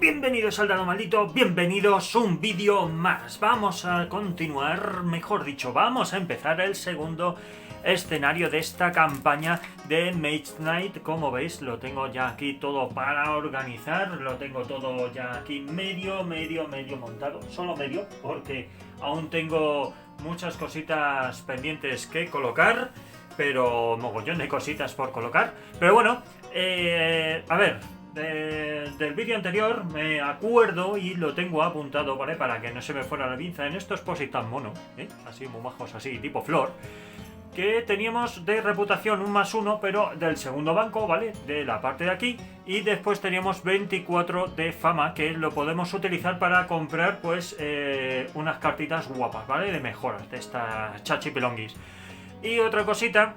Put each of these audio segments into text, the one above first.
Bienvenidos al Dado Maldito, bienvenidos a un vídeo más. Vamos a continuar, mejor dicho, vamos a empezar el segundo escenario de esta campaña de Mage Knight. Como veis, lo tengo ya aquí todo para organizar, lo tengo todo ya aquí medio montado, solo medio, porque aún tengo muchas cositas pendientes que colocar, pero mogollón de cositas por colocar. Pero bueno, a ver, del vídeo anterior me acuerdo y lo tengo apuntado, ¿vale? Para que no se me fuera la pinza en estos posit tan monos, así muy majos, así tipo flor, que teníamos de reputación un +1, pero del segundo banco, ¿vale? De la parte de aquí. Y después teníamos 24 de fama, que lo podemos utilizar para comprar, pues, unas cartitas guapas, ¿vale? De mejoras, de estas chachipelonguis. Y otra cosita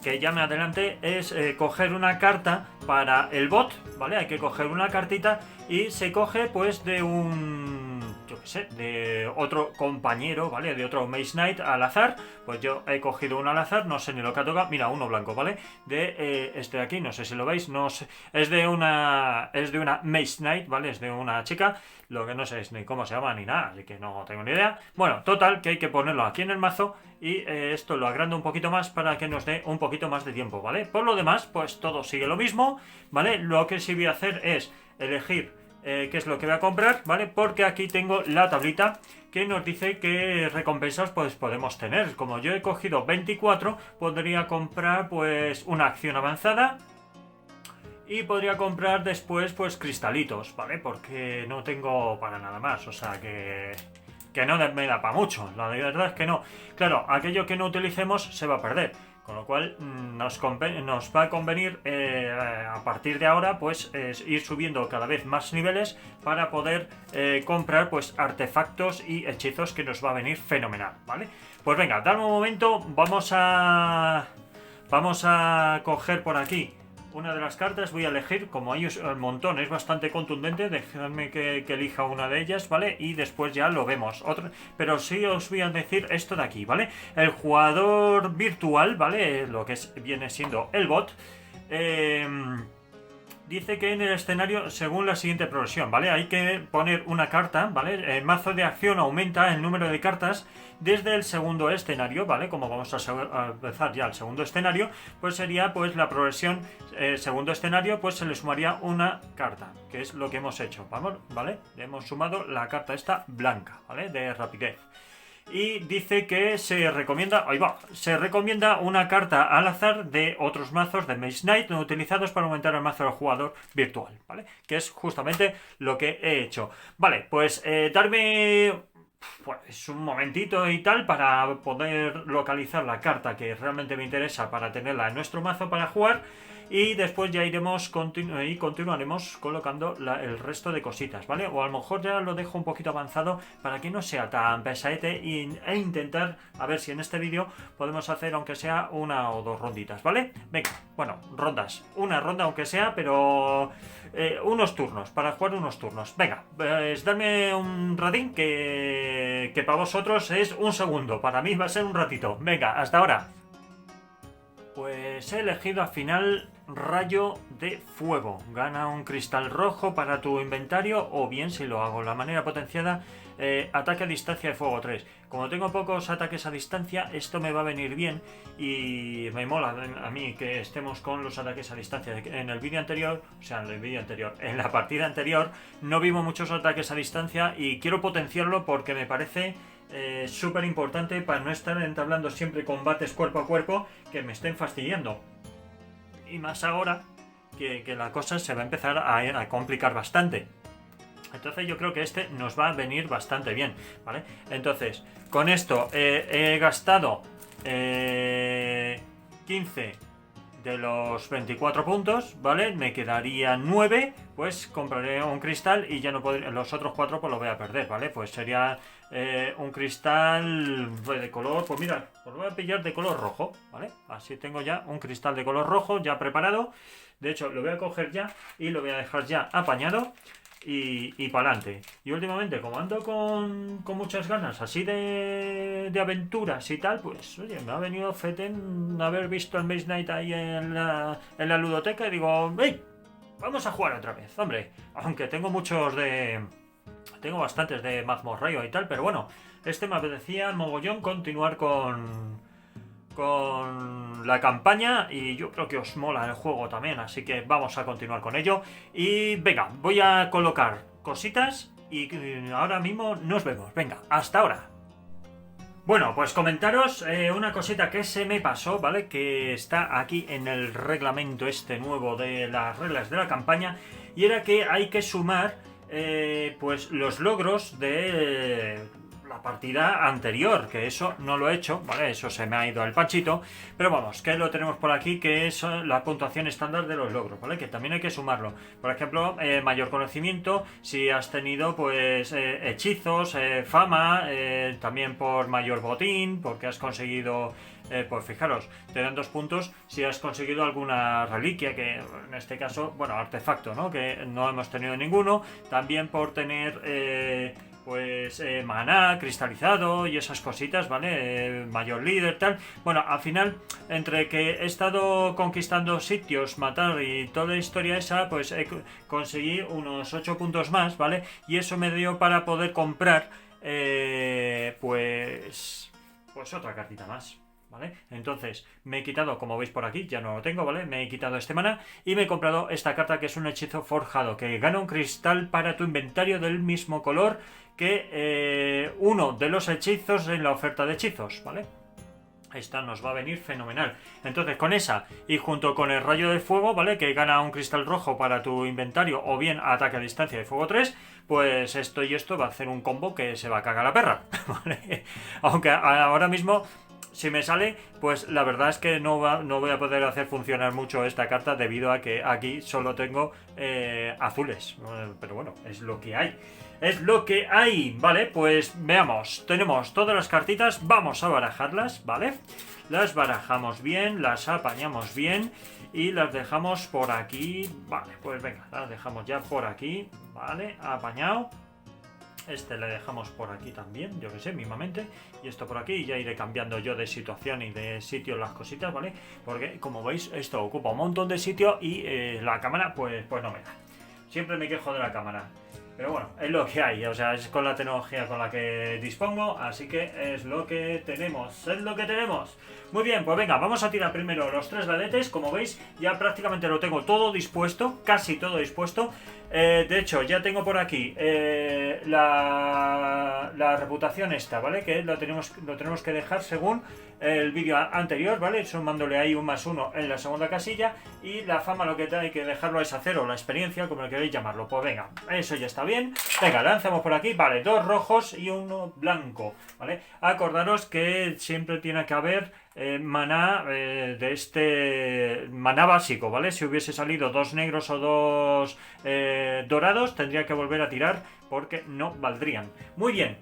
que ya me adelanté es coger una carta para el bot, ¿vale? Hay que coger una cartita y se coge pues de un, yo qué sé, de otro compañero, ¿vale? De otro Mage Knight al azar. Pues yo he cogido uno al azar, no sé ni lo que ha tocado. Mira, uno blanco, ¿vale? De este de aquí, no sé si lo veis, no sé, es de una Mage Knight, ¿vale? Es de una chica, lo que no sé es ni cómo se llama ni nada, así que no tengo ni idea. Bueno, total, que hay que ponerlo aquí en el mazo y esto lo agrando un poquito más para que nos dé un poquito más de tiempo, ¿vale? Por lo demás, pues todo sigue lo mismo, ¿vale? Lo que sí voy a hacer es elegir qué es lo que voy a comprar, ¿vale? Porque aquí tengo la tablita que nos dice qué recompensas pues podemos tener. Como yo he cogido 24, podría comprar pues una acción avanzada y podría comprar después pues cristalitos, ¿vale? Porque no tengo para nada más, o sea que no me da para mucho, la verdad es que no. Claro, aquello que no utilicemos se va a perder, con lo cual nos va a convenir a partir de ahora pues ir subiendo cada vez más niveles para poder comprar pues artefactos y hechizos, que nos va a venir fenomenal, ¿vale? Pues venga, dame un momento, vamos a coger por aquí una de las cartas. Voy a elegir, como hay un montón, es bastante contundente, dejadme que elija una de ellas, ¿vale? Y después ya lo vemos. Pero sí os voy a decir esto de aquí, ¿vale? El jugador virtual, ¿vale? Lo que viene siendo el bot, dice que en el escenario, según la siguiente progresión, ¿vale? Hay que poner una carta, ¿vale? El mazo de acción aumenta el número de cartas desde el segundo escenario, ¿vale? Como vamos a empezar ya el segundo escenario, pues sería pues la progresión, segundo escenario, pues se le sumaría una carta, que es lo que hemos hecho, ¿vamos? ¿Vale? Hemos sumado la carta esta blanca, ¿vale? De rapidez. Y dice que se recomienda una carta al azar de otros mazos de Mage Knight no utilizados para aumentar el mazo del jugador virtual, ¿vale? Que es justamente lo que he hecho. Vale, pues darme pues un momentito y tal para poder localizar la carta que realmente me interesa para tenerla en nuestro mazo para jugar. Y después ya iremos y continuaremos colocando el resto de cositas, ¿vale? O a lo mejor ya lo dejo un poquito avanzado para que no sea tan pesadete e intentar a ver si en este vídeo podemos hacer aunque sea una o dos ronditas, ¿vale? Venga, bueno, rondas, una ronda aunque sea, pero unos turnos, para jugar unos turnos. Venga, pues darme un ratín que para vosotros es un segundo, para mí va a ser un ratito. Venga, hasta ahora. Pues he elegido al final Rayo de Fuego. Gana un cristal rojo para tu inventario, o bien, si lo hago de la manera potenciada, ataque a distancia de fuego 3. Como tengo pocos ataques a distancia, esto me va a venir bien y me mola a mí que estemos con los ataques a distancia. En el vídeo anterior, en la partida anterior, no vimos muchos ataques a distancia y quiero potenciarlo porque me parece súper importante para no estar entablando siempre combates cuerpo a cuerpo que me estén fastidiando. Y más ahora que la cosa se va a empezar a complicar bastante. Entonces yo creo que este nos va a venir bastante bien, ¿vale? Entonces, con esto he gastado 15 de los 24 puntos, ¿vale? Me quedaría 9, pues compraré un cristal y ya no podré, los otros 4 pues los voy a perder, ¿vale? Pues sería un cristal de color, pues mira, pues lo voy a pillar de color rojo, ¿vale? Así tengo ya un cristal de color rojo ya preparado. De hecho, lo voy a coger ya y lo voy a dejar ya apañado. Y para adelante. Y últimamente, como ando con muchas ganas así de aventuras y tal, pues oye, me ha venido feten haber visto el Mage Knight ahí en la ludoteca y digo, ¡hey! vamos a jugar otra vez, hombre. Aunque tengo muchos de... Tengo bastantes de Mazmorrayo y tal, pero bueno, este me apetecía mogollón continuar con la campaña y yo creo que os mola el juego también, así que vamos a continuar con ello. Y venga, voy a colocar cositas y ahora mismo nos vemos. Venga, hasta ahora. Bueno, pues comentaros una cosita que se me pasó, ¿vale? Que está aquí en el reglamento este nuevo de las reglas de la campaña, y era que hay que sumar pues los logros de la partida anterior, que eso no lo he hecho, ¿vale? Eso se me ha ido al panchito, pero vamos, que lo tenemos por aquí, que es la puntuación estándar de los logros, ¿vale? Que también hay que sumarlo. Por ejemplo, mayor conocimiento, si has tenido pues hechizos, fama, también por mayor botín, porque has conseguido... pues fijaros, te dan 2 puntos si has conseguido alguna reliquia, que en este caso, bueno, artefacto, ¿no? Que no hemos tenido ninguno. También por tener maná cristalizado y esas cositas, ¿vale? Mayor líder, tal. Bueno, al final, entre que he estado conquistando sitios, matar y toda la historia esa, pues conseguí unos 8 puntos más, ¿vale? Y eso me dio para poder comprar pues otra cartita más, ¿vale? Entonces me he quitado, como veis por aquí, ya no lo tengo, ¿vale? Me he quitado este maná y me he comprado esta carta, que es un hechizo forjado, que gana un cristal para tu inventario del mismo color que uno de los hechizos en la oferta de hechizos, ¿vale? Esta nos va a venir fenomenal. Entonces con esa y junto con el rayo de fuego, ¿vale? Que gana un cristal rojo para tu inventario, o bien ataque a distancia de fuego 3, pues esto y esto va a hacer un combo que se va a cagar la perra, ¿vale? Aunque ahora mismo... si me sale, pues la verdad es que no voy a poder hacer funcionar mucho esta carta, debido a que aquí solo tengo azules. Pero bueno, es lo que hay. Es lo que hay, ¿vale? Pues veamos, tenemos todas las cartitas, vamos a barajarlas, ¿vale? Las barajamos bien, las apañamos bien y las dejamos por aquí, vale, pues venga, las dejamos ya por aquí, ¿vale? Apañado. Este le dejamos por aquí también, yo que sé, mismamente. Y esto por aquí, y ya iré cambiando yo de situación y de sitio las cositas, ¿vale? Porque, como veis, esto ocupa un montón de sitio y la cámara, pues no me da. Siempre me quejo de la cámara. Pero bueno, es lo que hay, o sea, es con la tecnología con la que dispongo, así que es lo que tenemos, es lo que tenemos. Muy bien, pues venga, vamos a tirar primero los 3 dadetes. Como veis, ya prácticamente lo tengo todo dispuesto, casi todo dispuesto. De hecho, ya tengo por aquí la reputación esta, ¿vale? Que lo tenemos que dejar según el vídeo anterior, ¿vale? Sumándole ahí un +1 en la segunda casilla. Y la fama, lo que hay que dejarlo es a 0, la experiencia, como queréis llamarlo. Pues venga, eso ya está bien. Venga, lanzamos por aquí, vale, 2 rojos y 1 blanco, ¿vale? Acordaros que siempre tiene que haber maná de este maná básico, ¿vale? Si hubiese salido 2 negros o 2 dorados, tendría que volver a tirar porque no valdrían. Muy bien,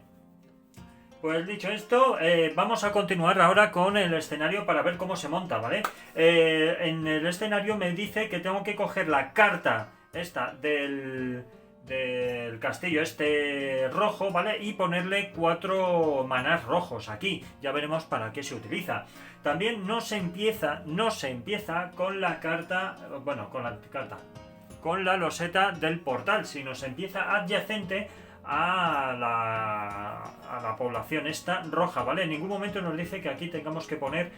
pues dicho esto, vamos a continuar ahora con el escenario para ver cómo se monta, ¿vale? En el escenario me dice que tengo que coger la carta esta del castillo este rojo, ¿vale? Y ponerle 4 manás rojos aquí. Ya veremos para qué se utiliza. También no se empieza con la carta, bueno, con la loseta del portal, sino se empieza adyacente a la población esta roja, ¿vale? En ningún momento nos dice que aquí tengamos que poner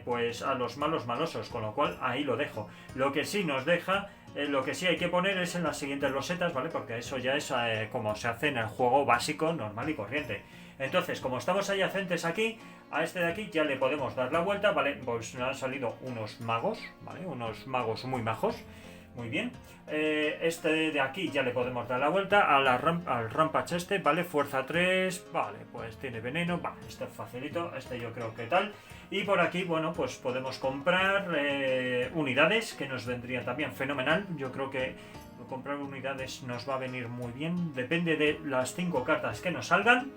pues a los malos malosos, con lo cual ahí lo dejo. Lo que sí nos deja, lo que sí hay que poner es en las siguientes losetas, ¿vale? Porque eso ya es como se hace en el juego básico, normal y corriente. Entonces, como estamos adyacentes aquí, a este de aquí ya le podemos dar la vuelta, ¿vale? Pues nos han salido unos magos, ¿vale? Unos magos muy majos. Muy bien, este de aquí ya le podemos dar la vuelta al Rampage este, ¿vale? Fuerza 3, vale, pues tiene veneno, vale, este es facilito, este yo creo que tal. Y por aquí, bueno, pues podemos comprar unidades, que nos vendrían también fenomenal. Yo creo que comprar unidades nos va a venir muy bien, depende de las 5 cartas que nos salgan.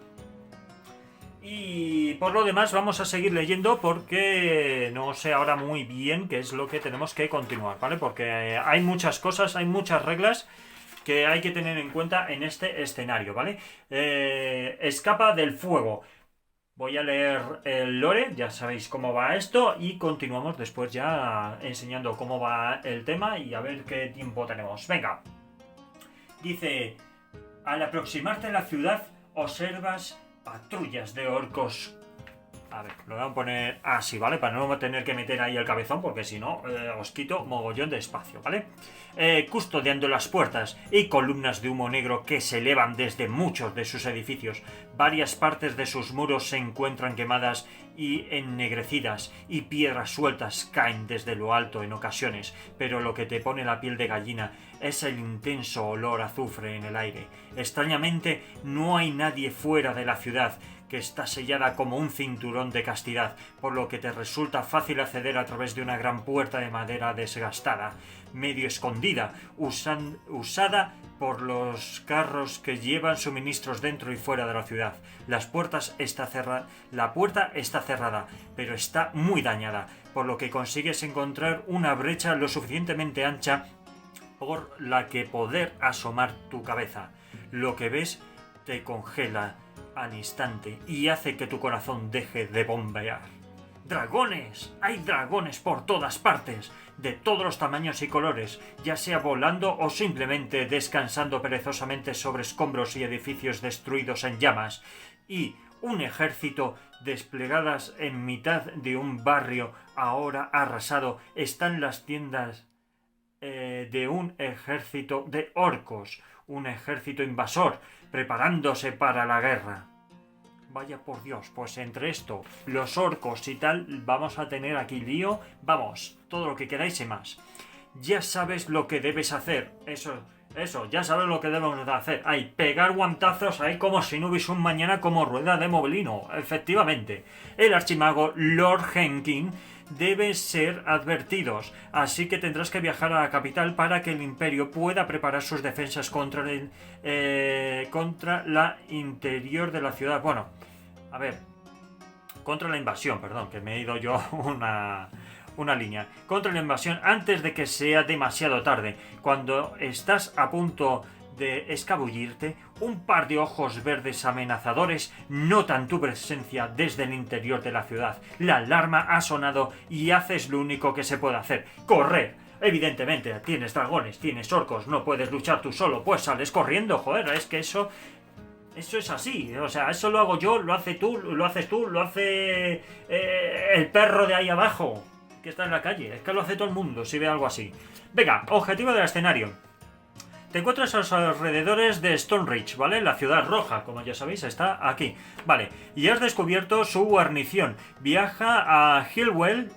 Y por lo demás vamos a seguir leyendo porque no sé ahora muy bien qué es lo que tenemos que continuar, ¿vale? Porque hay muchas cosas, hay muchas reglas que hay que tener en cuenta en este escenario, ¿vale? Escapa del fuego. Voy a leer el lore, ya sabéis cómo va esto, y continuamos después ya enseñando cómo va el tema y a ver qué tiempo tenemos. Venga. Dice, al aproximarte a la ciudad, observas patrullas de orcos. A ver, lo voy a poner así, ¿vale? Para no tener que meter ahí el cabezón, porque si no, os quito mogollón de espacio, ¿vale? Custodiando las puertas y columnas de humo negro que se elevan desde muchos de sus edificios. Varias partes de sus muros se encuentran quemadas y ennegrecidas, y piedras sueltas caen desde lo alto en ocasiones, pero lo que te pone la piel de gallina es el intenso olor a azufre en el aire. Extrañamente, no hay nadie fuera de la ciudad, que está sellada como un cinturón de castidad, por lo que te resulta fácil acceder a través de una gran puerta de madera desgastada, medio escondida, usada por los carros que llevan suministros dentro y fuera de la ciudad. La puerta está cerrada, pero está muy dañada, por lo que consigues encontrar una brecha lo suficientemente ancha por la que poder asomar tu cabeza. Lo que ves te congela al instante y hace que tu corazón deje de bombear. ¡Dragones! Hay dragones por todas partes, de todos los tamaños y colores, ya sea volando o simplemente descansando perezosamente sobre escombros y edificios destruidos en llamas, y un ejército desplegadas en mitad de un barrio ahora arrasado están las tiendas de un ejército de orcos, un ejército invasor, preparándose para la guerra. Vaya por Dios, pues entre esto, los orcos y tal, vamos a tener aquí lío, vamos, todo lo que queráis y más. Ya sabes lo que debes hacer, eso, ya sabes lo que debemos de hacer. Hay pegar guantazos ahí como si no hubiese un mañana como rueda de molino, efectivamente. El archimago Lord Henkin deben ser advertidos, así que tendrás que viajar a la capital para que el imperio pueda preparar sus defensas contra la interior de la ciudad. Bueno, a ver, contra la invasión, perdón, que me he ido yo una línea. Contra la invasión antes de que sea demasiado tarde. Cuando estás a punto de escabullirte, un par de ojos verdes amenazadores notan tu presencia desde el interior de la ciudad. La alarma ha sonado y haces lo único que se puede hacer: correr. Evidentemente, tienes dragones, tienes orcos, no puedes luchar tú solo, pues sales corriendo, joder, es que eso es así, o sea, eso lo hago yo, lo haces tú, lo hace el perro de ahí abajo, que está en la calle, es que lo hace todo el mundo si ve algo así. Venga, objetivo del escenario. Te encuentras a los alrededores de Stoneridge, ¿vale? La ciudad roja, como ya sabéis, está aquí. Vale, y has descubierto su guarnición. Viaja a Highwall,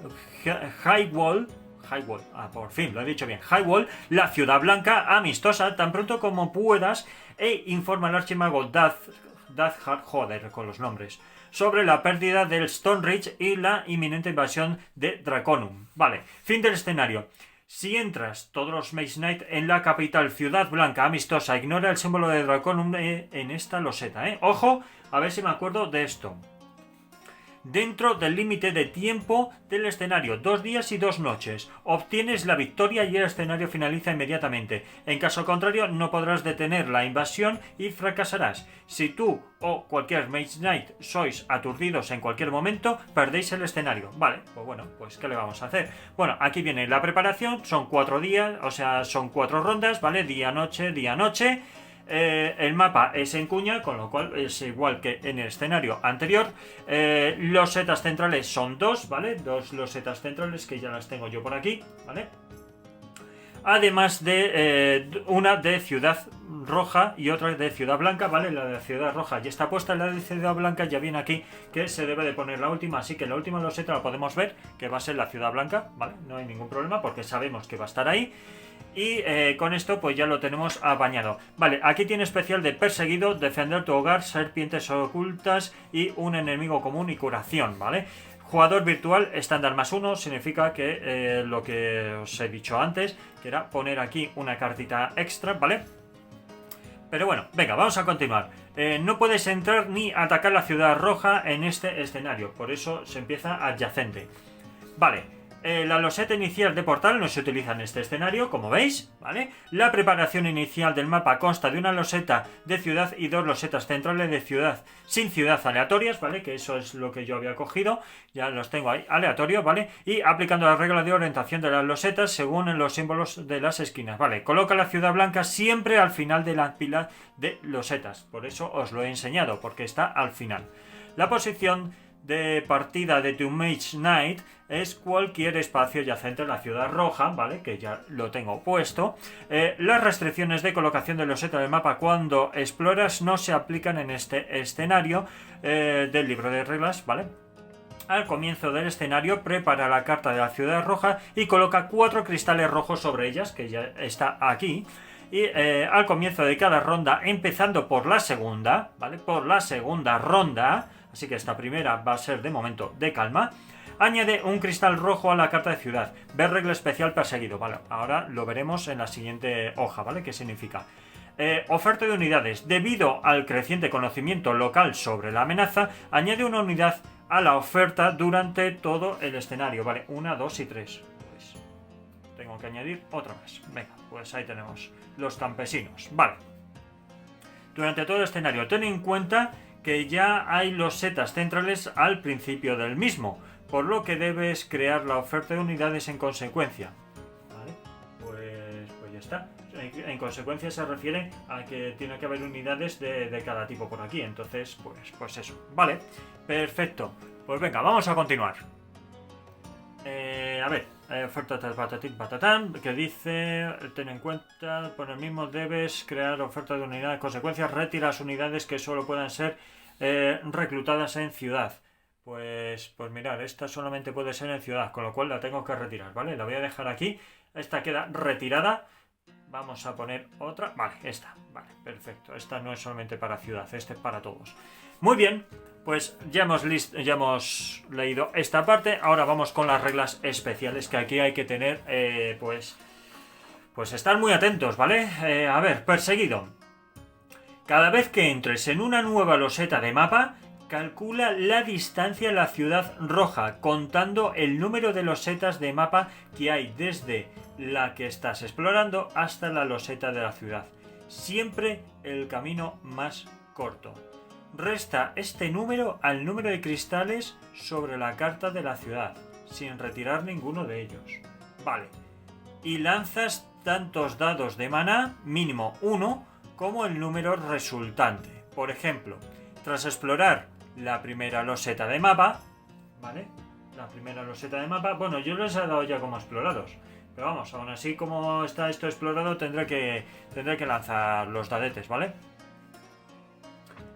por fin, lo he dicho bien. Highwall, la ciudad blanca amistosa, tan pronto como puedas, e informa al archimago Dazhar, joder con los nombres, sobre la pérdida del Stoneridge y la inminente invasión de Draconum. Vale, fin del escenario. Si entras todos los Mage Knight en la capital ciudad blanca amistosa, ignora el símbolo de Draconum en esta loseta, ¿eh? Ojo, a ver si me acuerdo de esto. Dentro del límite de tiempo del escenario, 2 días y 2 noches. Obtienes la victoria y el escenario finaliza inmediatamente. En caso contrario, no podrás detener la invasión y fracasarás. Si tú o cualquier Mage Knight sois aturdidos en cualquier momento, perdéis el escenario. Vale, pues bueno, pues ¿qué le vamos a hacer? Bueno, aquí viene la preparación, son 4 días, o sea, son 4 rondas, ¿vale? Día-noche, día-noche. El mapa es en cuña, con lo cual es igual que en el escenario anterior. Los setas centrales son 2, ¿vale? 2 losetas centrales que ya las tengo yo por aquí, ¿vale? Además de una de ciudad roja y otra de ciudad blanca, ¿vale? La de ciudad roja ya está puesta, la de ciudad blanca ya viene aquí, que se debe de poner la última, así que la última loseta la podemos ver, que va a ser la ciudad blanca, ¿vale? No hay ningún problema porque sabemos que va a estar ahí. Y con esto pues ya lo tenemos apañado. Vale, aquí tiene especial de perseguido, defender tu hogar, serpientes ocultas y un enemigo común y curación, ¿vale? Jugador virtual estándar +1 significa que lo que os he dicho antes, que era poner aquí una cartita extra, ¿vale? Pero bueno, venga, vamos a continuar. No puedes entrar ni atacar la ciudad roja en este escenario, por eso se empieza adyacente. Vale. La loseta inicial de portal no se utiliza en este escenario, como veis, ¿vale? La preparación inicial del mapa consta de una loseta de ciudad y 2 losetas centrales de ciudad, sin ciudad aleatorias, ¿vale? Que eso es lo que yo había cogido, ya los tengo ahí, aleatorios, ¿vale? Y aplicando la regla de orientación de las losetas según los símbolos de las esquinas, ¿vale? Coloca la ciudad blanca siempre al final de la pila de losetas, por eso os lo he enseñado, porque está al final. La posición de partida de tu Mage Knight es cualquier espacio adyacente a la ciudad roja, ¿vale? Que ya lo tengo puesto. Las restricciones de colocación de loseta del mapa cuando exploras no se aplican en este escenario del libro de reglas, ¿vale? Al comienzo del escenario prepara la carta de la ciudad roja y coloca 4 cristales rojos sobre ellas, que ya está aquí. Y al comienzo de cada ronda, empezando por la segunda, ¿vale? Por la segunda ronda, así que esta primera va a ser de momento de calma, añade un cristal rojo a la carta de ciudad. Ver regla especial perseguido, ¿vale? Ahora lo veremos en la siguiente hoja, ¿vale? ¿Qué significa? Oferta de unidades. Debido al creciente conocimiento local sobre la amenaza, añade una unidad a la oferta durante todo el escenario, ¿vale? 1, 2 y 3. Pues tengo que añadir otra más. Venga, pues ahí tenemos los campesinos, vale. Durante todo el escenario, ten en cuenta que ya hay losetas centrales al principio del mismo, por lo que debes crear la oferta de unidades en consecuencia. ¿Vale? Pues ya está. En consecuencia se refiere a que tiene que haber unidades de cada tipo por aquí, entonces pues eso. Vale, perfecto. Pues venga, vamos a continuar. A ver, oferta patatín patatán, que dice, ten en cuenta, por el mismo debes crear oferta de unidades, consecuencias, retira las unidades que solo puedan ser reclutadas en ciudad. Pues mirad, esta solamente puede ser en ciudad, con lo cual la tengo que retirar, ¿vale? La voy a dejar aquí, esta queda retirada. Vamos a poner otra, vale, esta, vale, perfecto, esta no es solamente para ciudad, este es para todos. Muy bien, pues ya hemos leído esta parte, ahora vamos con las reglas especiales, que aquí hay que tener, pues estar muy atentos, ¿vale? A ver, perseguido. Cada vez que entres en una nueva loseta de mapa, calcula la distancia a la ciudad roja, contando el número de losetas de mapa que hay desde la que estás explorando hasta la loseta de la ciudad. Siempre el camino más corto. Resta este número al número de cristales sobre la carta de la ciudad, sin retirar ninguno de ellos. Vale. Y lanzas tantos dados de maná, mínimo 1, como el número resultante. Por ejemplo, tras explorar la primera loseta de mapa, ¿vale? La primera loseta de mapa, bueno, yo los he dado ya como explorados, pero vamos, aún así como está esto explorado, tendré que lanzar los dadetes, ¿vale?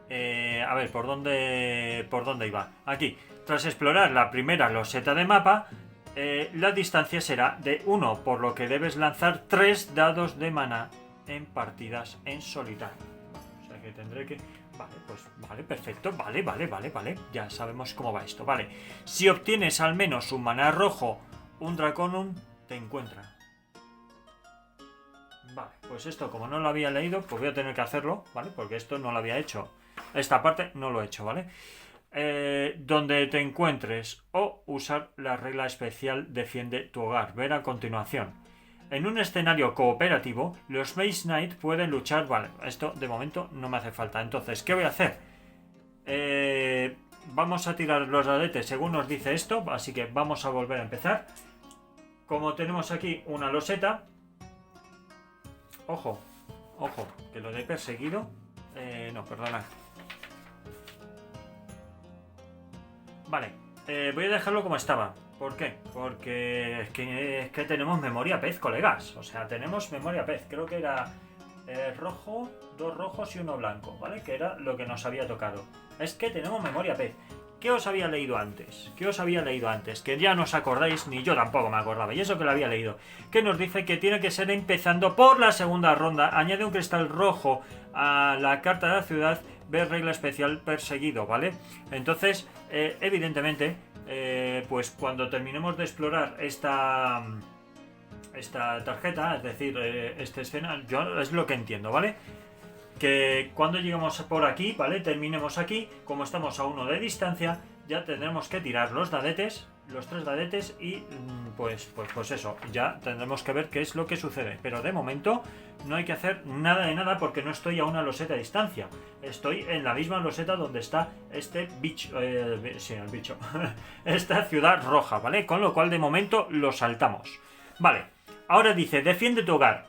A ver, ¿por dónde iba? Aquí, tras explorar la primera loseta de mapa, la distancia será de 1, por lo que debes lanzar 3 dados de maná en partidas en solitario. O sea que tendré que... Vale, pues vale, perfecto, vale, ya sabemos cómo va esto, vale. Si obtienes al menos un maná rojo, un Draconum te encuentra. Vale, pues esto como no lo había leído, pues voy a tener que hacerlo, ¿vale? Porque esto no lo había hecho. Esta parte no lo he hecho, ¿vale? Donde te encuentres o usar la regla especial defiende tu hogar. Ver a continuación. En un escenario cooperativo, los Mage Knight pueden luchar... Vale, esto de momento no me hace falta. Entonces, ¿qué voy a hacer? Vamos a tirar los dadetes según nos dice esto, así que vamos a volver a empezar. Como tenemos aquí una loseta... Ojo, que lo de perseguido... no, perdona. Vale, voy a dejarlo como estaba. ¿Por qué? Porque es que tenemos memoria pez, colegas. O sea, tenemos memoria pez. Creo que era rojo, 2 rojos y 1 blanco, ¿vale? Que era lo que nos había tocado. Es que tenemos memoria pez. ¿Qué os había leído antes? Que ya no os acordáis, ni yo tampoco me acordaba. Y eso que lo había leído. Que nos dice que tiene que ser empezando por la segunda ronda. Añade un cristal rojo a la carta de la ciudad. Ver regla especial perseguido, ¿vale? Entonces, evidentemente... pues cuando terminemos de explorar esta tarjeta, es decir, este escenario, yo es lo que entiendo, ¿vale? Que cuando lleguemos por aquí, ¿vale? Terminemos aquí, como estamos a 1 de distancia, ya tendremos que tirar los dadetes, los 3 dadetes y pues eso, ya tendremos que ver qué es lo que sucede. Pero de momento no hay que hacer nada de nada porque no estoy a una loseta de distancia. Estoy en la misma loseta donde está este bicho, sí, el bicho, esta ciudad roja, ¿vale? Con lo cual de momento lo saltamos. Vale, ahora dice, defiende tu hogar.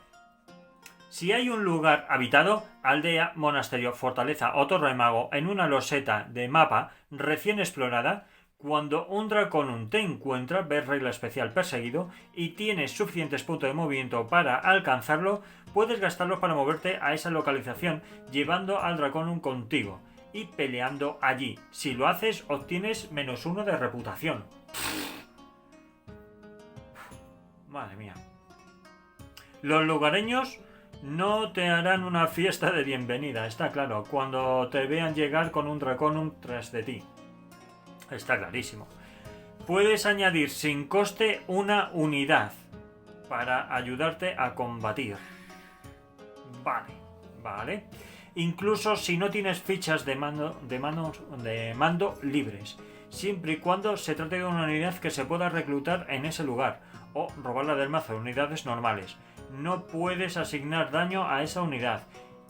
Si hay un lugar habitado, aldea, monasterio, fortaleza o torre de mago en una loseta de mapa recién explorada, cuando un Draconum te encuentra, ves regla especial perseguido y tienes suficientes puntos de movimiento para alcanzarlo, puedes gastarlos para moverte a esa localización llevando al Draconum contigo y peleando allí. Si lo haces, obtienes -1 de reputación. Madre mía. Los lugareños no te harán una fiesta de bienvenida, está claro, cuando te vean llegar con un Draconum tras de ti. Está clarísimo. Puedes añadir sin coste una unidad para ayudarte a combatir. Vale. Incluso si no tienes fichas de mando libres, siempre y cuando se trate de una unidad que se pueda reclutar en ese lugar o robarla del mazo de unidades normales. No puedes asignar daño a esa unidad.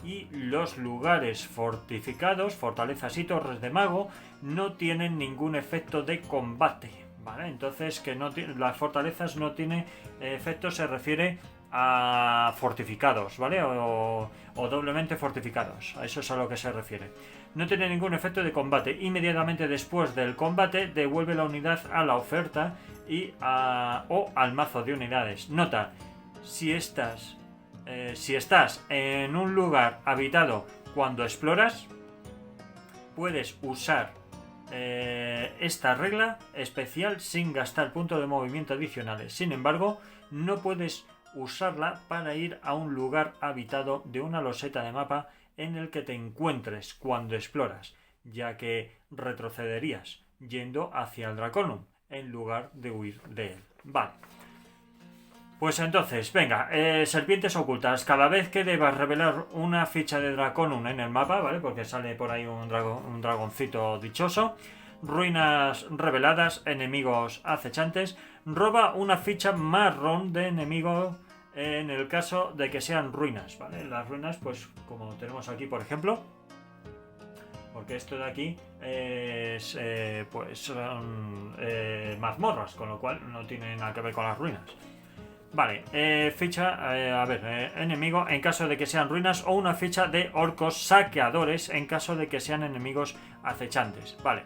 Y los lugares fortificados, fortalezas y torres de mago, no tienen ningún efecto de combate, ¿vale? Entonces, que no las fortalezas no tienen efecto, se refiere a fortificados, ¿vale? O doblemente fortificados, a eso es a lo que se refiere. No tiene ningún efecto de combate. Inmediatamente después del combate, devuelve la unidad a la oferta o al mazo de unidades. Nota, si estás en un lugar habitado cuando exploras, puedes usar esta regla especial sin gastar puntos de movimiento adicionales. Sin embargo, no puedes usarla para ir a un lugar habitado de una loseta de mapa en el que te encuentres cuando exploras, ya que retrocederías yendo hacia el Draconum en lugar de huir de él. Vale. Pues entonces, venga, serpientes ocultas. Cada vez que debas revelar una ficha de Draconum en el mapa, ¿vale? Porque sale por ahí un dragoncito dichoso. Ruinas reveladas, enemigos acechantes. Roba una ficha marrón de enemigo en el caso de que sean ruinas, ¿vale? Las ruinas, pues como tenemos aquí, por ejemplo. Porque esto de aquí es, pues son mazmorras, con lo cual no tiene nada que ver con las ruinas. Vale, ficha, enemigo en caso de que sean ruinas o una ficha de orcos saqueadores en caso de que sean enemigos acechantes. Vale,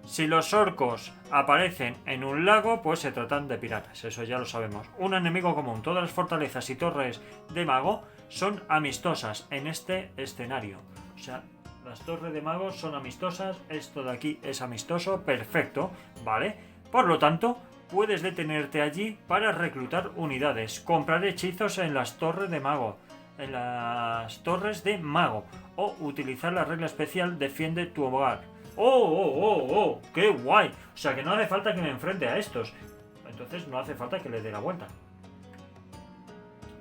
si los orcos aparecen en un lago, pues se tratan de piratas, eso ya lo sabemos. Un enemigo común, todas las fortalezas y torres de mago son amistosas en este escenario. O sea, las torres de mago son amistosas, esto de aquí es amistoso, perfecto, ¿vale? Por lo tanto, puedes detenerte allí para reclutar unidades, comprar hechizos en las torres de mago, o utilizar la regla especial defiende tu hogar. ¡Oh! ¡Qué guay! O sea que no hace falta que me enfrente a estos. Entonces no hace falta que le dé la vuelta.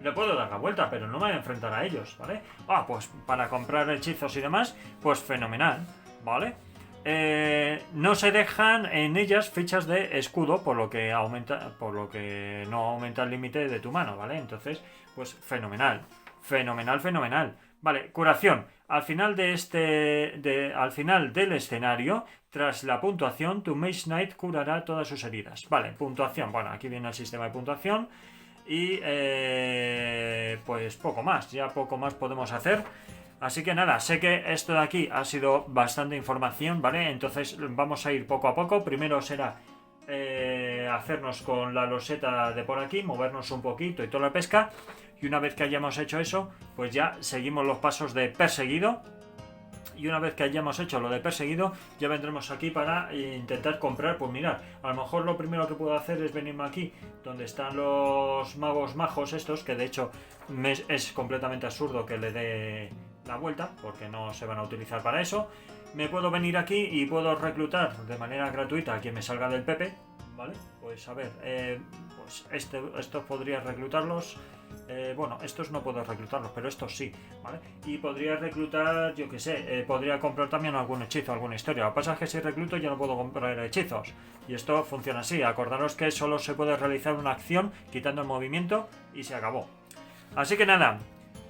Le puedo dar la vuelta, pero no me voy a enfrentar a ellos, ¿vale? Pues para comprar hechizos y demás, pues fenomenal, ¿vale? No se dejan en ellas fichas de escudo, por lo que no aumenta el límite de tu mano, ¿vale? Entonces, pues fenomenal. Vale, curación. Al final al final del escenario, tras la puntuación, tu Mage Knight curará todas sus heridas. Vale, puntuación. Bueno, aquí viene el sistema de puntuación. Y pues poco más. Ya poco más podemos hacer. Así que nada, sé que esto de aquí ha sido bastante información, ¿vale? Entonces vamos a ir poco a poco. Primero será hacernos con la loseta de por aquí, movernos un poquito y toda la pesca. Y una vez que hayamos hecho eso, pues ya seguimos los pasos de perseguido. Y una vez que hayamos hecho lo de perseguido, ya vendremos aquí para intentar comprar. Pues mirad, a lo mejor lo primero que puedo hacer es venirme aquí, donde están los magos majos estos, que de hecho es completamente absurdo que le dé la vuelta, porque no se van a utilizar para eso. Me puedo venir aquí y puedo reclutar de manera gratuita a quien me salga del Pepe, ¿vale? Pues a ver, pues estos podría reclutarlos Bueno, estos no puedo reclutarlos, pero estos sí, ¿vale? Y podría reclutar, yo que sé, podría comprar también algún hechizo, alguna historia. Lo que pasa es que si recluto ya no puedo comprar hechizos. Y esto funciona así. Acordaros que solo se puede realizar una acción quitando el movimiento y se acabó. Así que nada,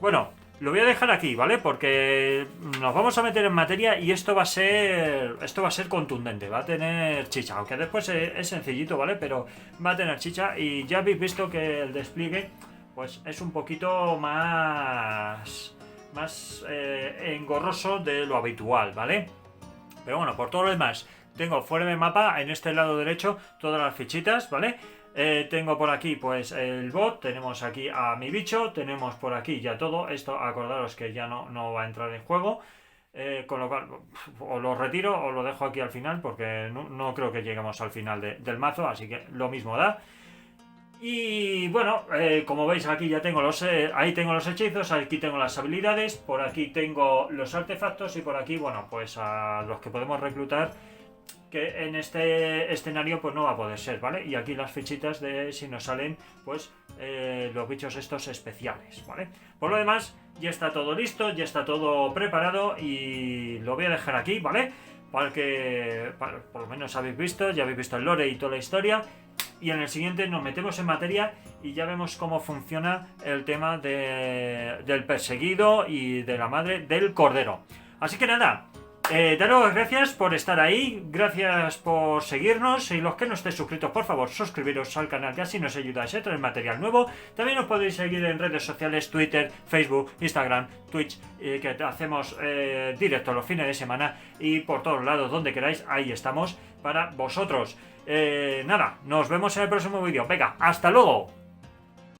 bueno, lo voy a dejar aquí, ¿vale? Porque nos vamos a meter en materia y esto va a ser contundente, va a tener chicha, aunque después es sencillito, ¿vale? Pero va a tener chicha y ya habéis visto que el despliegue pues es un poquito más engorroso de lo habitual, ¿vale? Pero bueno, por todo lo demás, tengo fuera de mapa, en este lado derecho, todas las fichitas, ¿vale? Tengo por aquí pues el bot, tenemos aquí a mi bicho, tenemos por aquí ya todo, esto acordaros que ya no va a entrar en juego, con lo cual o lo retiro o lo dejo aquí al final porque no creo que lleguemos al final del mazo, así que lo mismo da. Y bueno, como veis aquí ya tengo ahí tengo los hechizos, aquí tengo las habilidades, por aquí tengo los artefactos y por aquí, bueno, pues a los que podemos reclutar, que en este escenario pues no va a poder ser, ¿vale? Y aquí las fichitas de si nos salen pues los bichos estos especiales, ¿vale? Por lo demás ya está todo listo, ya está todo preparado y lo voy a dejar aquí, ¿vale? Para que por lo menos habéis visto, ya habéis visto el lore y toda la historia. Y en el siguiente nos metemos en materia y ya vemos cómo funciona el tema del perseguido y de la madre del cordero. Así que nada, daros las gracias por estar ahí, gracias por seguirnos y los que no estéis suscritos, por favor, suscribiros al canal, que así nos ayudáis a traer material nuevo. También os podéis seguir en redes sociales, Twitter, Facebook, Instagram, Twitch, que hacemos directos los fines de semana y por todos lados, donde queráis, ahí estamos para vosotros. Nada, nos vemos en el próximo vídeo. Venga, hasta luego.